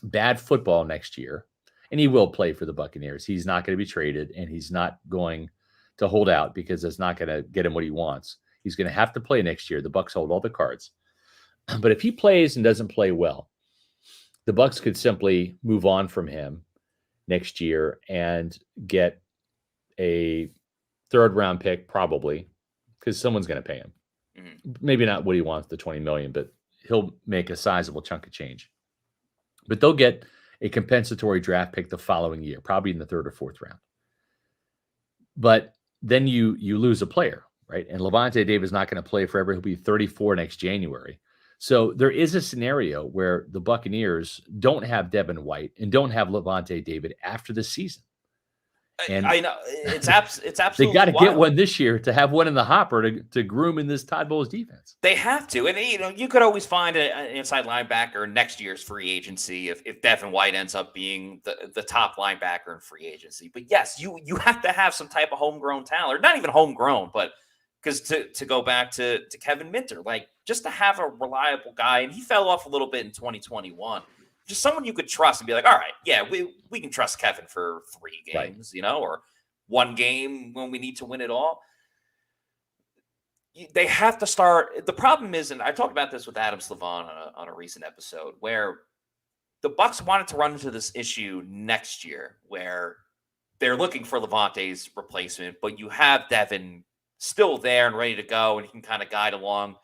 bad football next year, and he will play for the Buccaneers. He's not going to be traded, and he's not going to hold out because it's not going to get him what he wants. He's going to have to play next year. The Bucs hold all the cards. But if he plays and doesn't play well, the Bucs could simply move on from him next year and get a third-round pick, probably, because someone's going to pay him. Mm-hmm. Maybe not what he wants, the $20 million, but he'll make a sizable chunk of change. But they'll get a compensatory draft pick the following year, probably in the third or fourth round. But then you lose a player, right? And Lavonte David is not going to play forever. He'll be 34 next January. So there is a scenario where the Buccaneers don't have Devin White and don't have Lavonte David after the season. And I know it's absolutely they got to get one this year to have one in the hopper to groom in this Todd Bowles defense. They have to, and you could always find an inside linebacker next year's free agency if Devin White ends up being the top linebacker in free agency. But yes, you have to have some type of homegrown talent, or not even homegrown, but because to go back to Kevin Minter, like just to have a reliable guy, and he fell off a little bit in 2021. Just someone you could trust and be like, all right, yeah, we can trust Kevin for 3 games, right, or 1 game when we need to win it all. They have to start. The problem is, and I talked about this with Adam Slavon on a recent episode, where the Bucs wanted to run into this issue next year where they're looking for Lavonte's replacement, but you have Devin still there and ready to go, and he can kind of guide along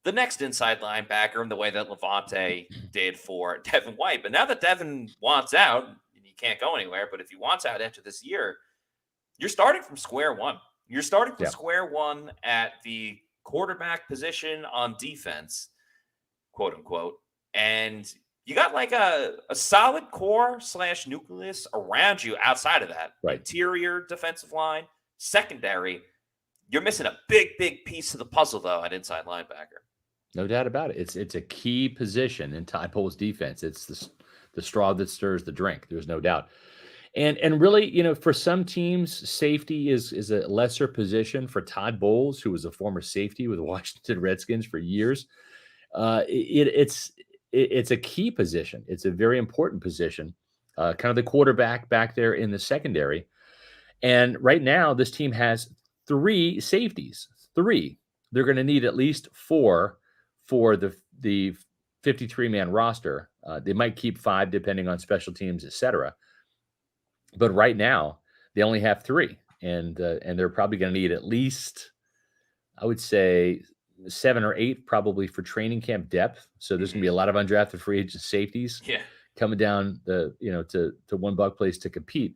the next inside linebacker in the way that Lavonte did for Devin White. But now that Devin wants out, and he can't go anywhere, but if he wants out after this year, you're starting from square one. You're starting from square one at the quarterback position on defense, quote unquote. And you got like a solid core / nucleus around you outside of that. Right. Interior defensive line, secondary. You're missing a big piece of the puzzle, though, at inside linebacker. No doubt about it. It's a key position in Todd Bowles' defense. It's the straw that stirs the drink. There's no doubt. And really, for some teams, safety is a lesser position. For Todd Bowles, who was a former safety with the Washington Redskins for years, it's a key position. It's a very important position. Kind of the quarterback back there in the secondary. And right now, this team has 3 safeties. 3. They're going to need at least 4 for the 53-man roster. They might keep 5 depending on special teams, etc. But right now, they only have 3, and they're probably going to need at least, I would say, 7 or 8 probably for training camp depth. So there's going to be a lot of undrafted free agent safeties coming down to one Buc place to compete.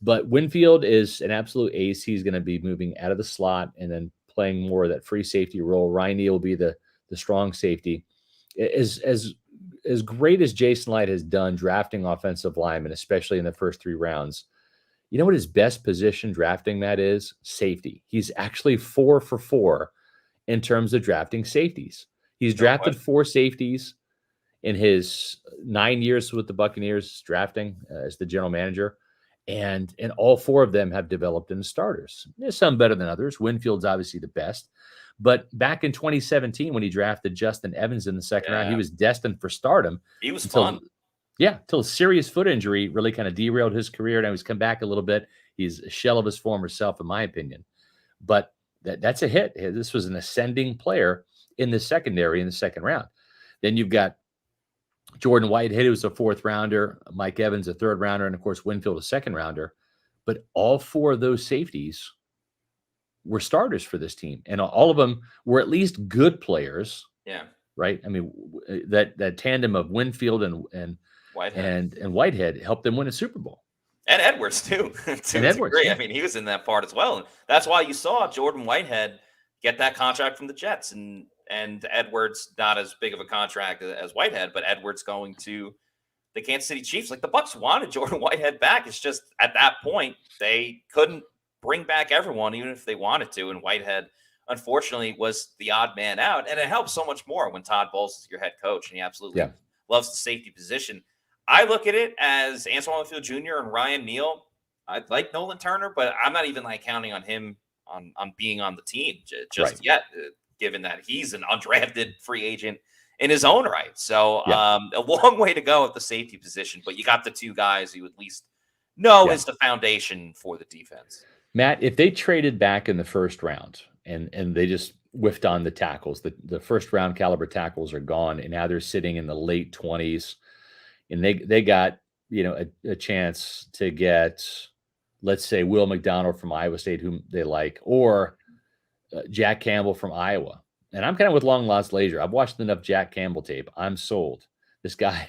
But Winfield is an absolute ace. He's going to be moving out of the slot and then playing more of that free safety role. Ryan Neal will be the strong safety. As great as Jason Light has done drafting offensive linemen, especially in the first 3 rounds, you know what his best position drafting that is? Safety. He's actually 4 for 4 in terms of drafting safeties. He's drafted 4 safeties in his 9 years with the Buccaneers drafting as the general manager. And all 4 of them have developed into starters. There's some better than others. Winfield's obviously the best. But back in 2017, when he drafted Justin Evans in the second round, he was destined for stardom. He was fun. Yeah, until a serious foot injury really kind of derailed his career. Now he's come back a little bit. He's a shell of his former self, in my opinion. But that's a hit. This was an ascending player in the secondary in the second round. Then you've got Jordan Whitehead, who was a 4th rounder, Mike Evans, a 3rd rounder, and of course, Winfield, a 2nd rounder. But all 4 of those safeties were starters for this team. And all of them were at least good players. Yeah. Right. I mean, that tandem of Winfield and Whitehead helped them win a Super Bowl. And Edwards, too. And Edwards. I mean, he was in that part as well. And that's why you saw Jordan Whitehead get that contract from the Jets. And Edwards, not as big of a contract as Whitehead, but Edwards going to the Kansas City Chiefs. Like, the Bucs wanted Jordan Whitehead back. It's just at that point, they couldn't bring back everyone, even if they wanted to. And Whitehead, unfortunately, was the odd man out. And it helps so much more when Todd Bowles is your head coach, and he absolutely loves the safety position. I look at it as Antoine Winfield Jr. and Ryan Neal. I like Nolan Turner, but I'm not even counting on him on being on the team just yet, given that he's an undrafted free agent in his own right. So a long way to go at the safety position, but you got the two guys you at least know is the foundation for the defense. Matt, if they traded back in the first round and they just whiffed on the tackles, the first round caliber tackles are gone, and now they're sitting in the late 20s, and they got, you know, a chance to get, let's say, Will McDonald from Iowa State, whom they like, or Jack Campbell from Iowa. And I'm kind of with long lost leisure. I've watched enough Jack Campbell tape. I'm sold. This guy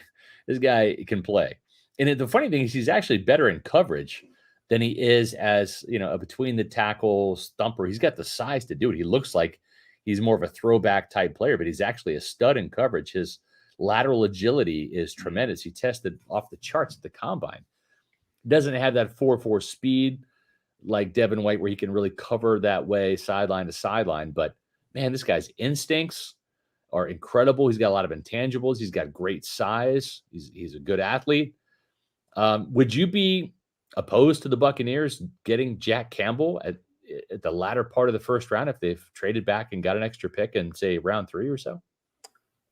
can play. And the funny thing is he's actually better in coverage than he is as, you know, a between the tackles thumper. He's got the size to do it. He looks like he's more of a throwback type player, but he's actually a stud in coverage. His lateral agility is tremendous. He tested off the charts at the combine. Doesn't have that 4.4 speed like Devin White, where he can really cover that way sideline to sideline. But man, this guy's instincts are incredible. He's got a lot of intangibles. He's got great size. He's a good athlete. Would you be opposed to the Buccaneers getting Jack Campbell at the latter part of the first round if they've traded back and got an extra pick in, say, round 3 or so?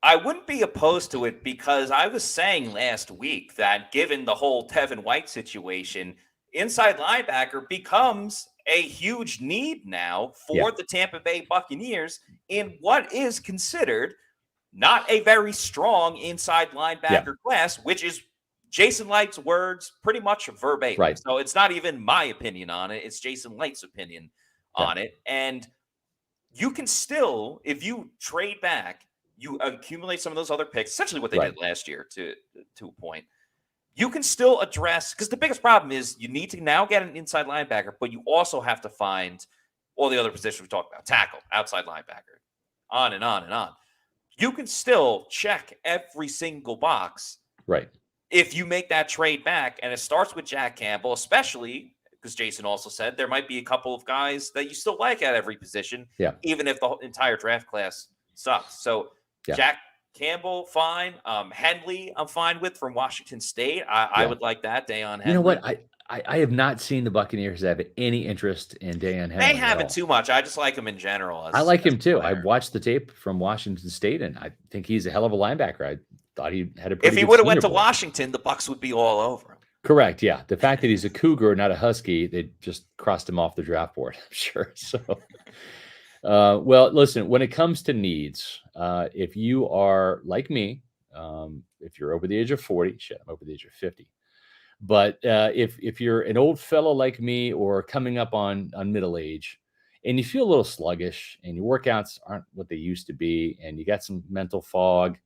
I wouldn't be opposed to it because I was saying last week that given the whole Devin White situation, inside linebacker becomes a huge need now for the Tampa Bay Buccaneers in what is considered not a very strong inside linebacker class, which is Jason Light's words pretty much verbatim. Right. So it's not even my opinion on it. It's Jason Light's opinion on it. And you can still, if you trade back, you accumulate some of those other picks, essentially what they did last year to a point. You can still address, because the biggest problem is you need to now get an inside linebacker, but you also have to find all the other positions we talked about, tackle, outside linebacker, on and on and on. You can still check every single box. Right. If you make that trade back, and it starts with Jack Campbell, especially because Jason also said there might be a couple of guys that you still like at every position, even if the entire draft class sucks. So Jack Campbell, fine. Henley, I'm fine with from Washington State. I would like that. Deion Henley. You know what? I have not seen the Buccaneers have any interest in Deion Henley. They haven't too much. I just like him in general. I like him too. I watched the tape from Washington State, and I think he's a hell of a linebacker. I thought he had a pretty If he would have went to Washington, the Bucs would be all over him. Correct. Yeah. The fact that he's a Cougar, not a Husky, they just crossed him off the draft board, I'm sure. So, well, listen, when it comes to needs, if you are like me, if you're over the age of 40, shit, I'm over the age of 50. But if you're an old fellow like me or coming up on middle age and you feel a little sluggish and your workouts aren't what they used to be and you got some mental fog,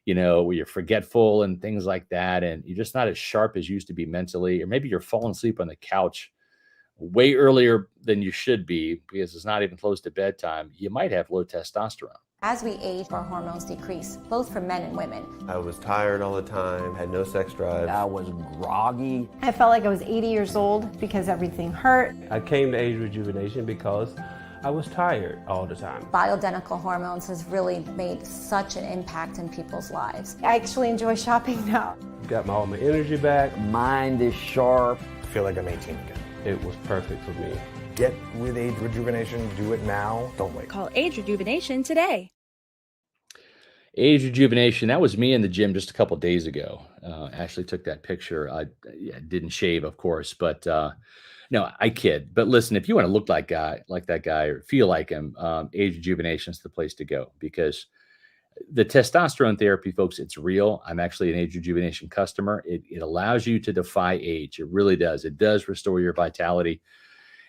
you know, where you're forgetful and things like that, and you're just not as sharp as you used to be mentally, or maybe you're falling asleep on the couch way earlier than you should be because it's not even close to bedtime, you might have low testosterone. As we age, our hormones decrease, both for men and women. I was tired all the time, had no sex drive. I was groggy. I felt like I was 80 years old because everything hurt. I came to Age Rejuvenation because I was tired all the time. Bioidentical hormones has really made such an impact in people's lives. I actually enjoy shopping now. Got all my energy back. Mind is sharp. I feel like I'm 18 again. It was perfect for me. Get with Age Rejuvenation. Do it now. Don't wait. Call Age Rejuvenation today. Age Rejuvenation. That was me in the gym just a couple of days ago. Actually took that picture. I didn't shave, of course, but no, I kid. But listen, if you want to look like that guy or feel like him, Age Rejuvenation is the place to go because the testosterone therapy, folks, it's real. I'm actually an Age Rejuvenation customer. It allows you to defy age. It really does. It does restore your vitality,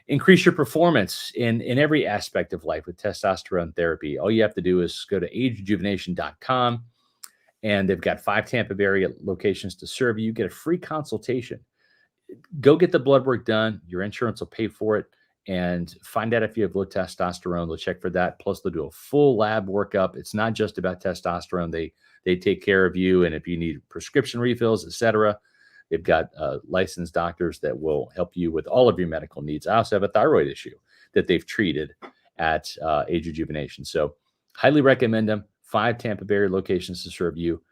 increase your performance in every aspect of life with testosterone therapy. All you have to do is go to agerejuvenation.com, and they've got 5 Tampa Bay area locations to serve you. You get a free consultation. Go get the blood work done. Your insurance will pay for it, and find out if you have low testosterone. They'll check for that. Plus, they'll do a full lab workup. It's not just about testosterone. They take care of you, and if you need prescription refills, etc., they've got licensed doctors that will help you with all of your medical needs. I also have a thyroid issue that they've treated at Age Rejuvenation. So highly recommend them. 5 Tampa Bay locations to serve you.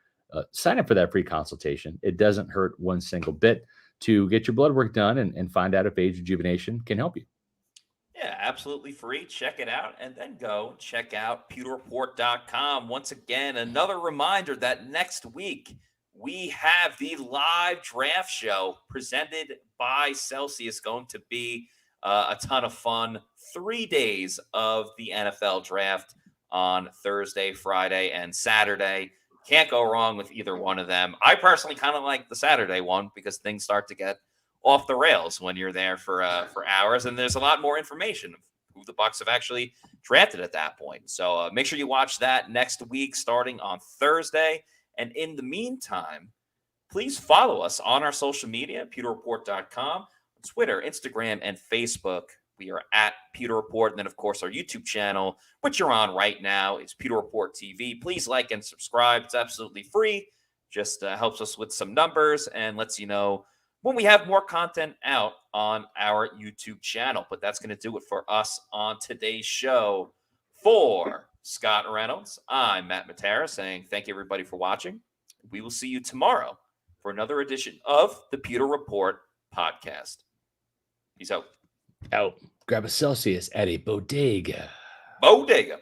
Sign up for that free consultation. It doesn't hurt one single bit to get your blood work done and find out if Age Rejuvenation can help you. Yeah, absolutely free. Check it out, and then go check out pewterreport.com. Once again, another reminder that next week we have the live draft show presented by Celsius. Going to be a ton of fun. 3 days of the NFL draft on Thursday, Friday, and Saturday. Can't go wrong with either one of them. I personally kind of like the Saturday one because things start to get off the rails when you're there for hours, and there's a lot more information of who the Bucs have actually drafted at that point. So make sure you watch that next week starting on Thursday. And in the meantime, please follow us on our social media, pewterreport.com, Twitter, Instagram, and Facebook. We are at Pewter Report. And then, of course, our YouTube channel, which you're on right now, is Pewter Report TV. Please like and subscribe. It's absolutely free. Just helps us with some numbers and lets you know when we have more content out on our YouTube channel. But that's going to do it for us on today's show. For Scott Reynolds, I'm Matt Matera saying thank you, everybody, for watching. We will see you tomorrow for another edition of the Pewter Report podcast. Peace out. Out. Grab a Celsius at a bodega. Bodega.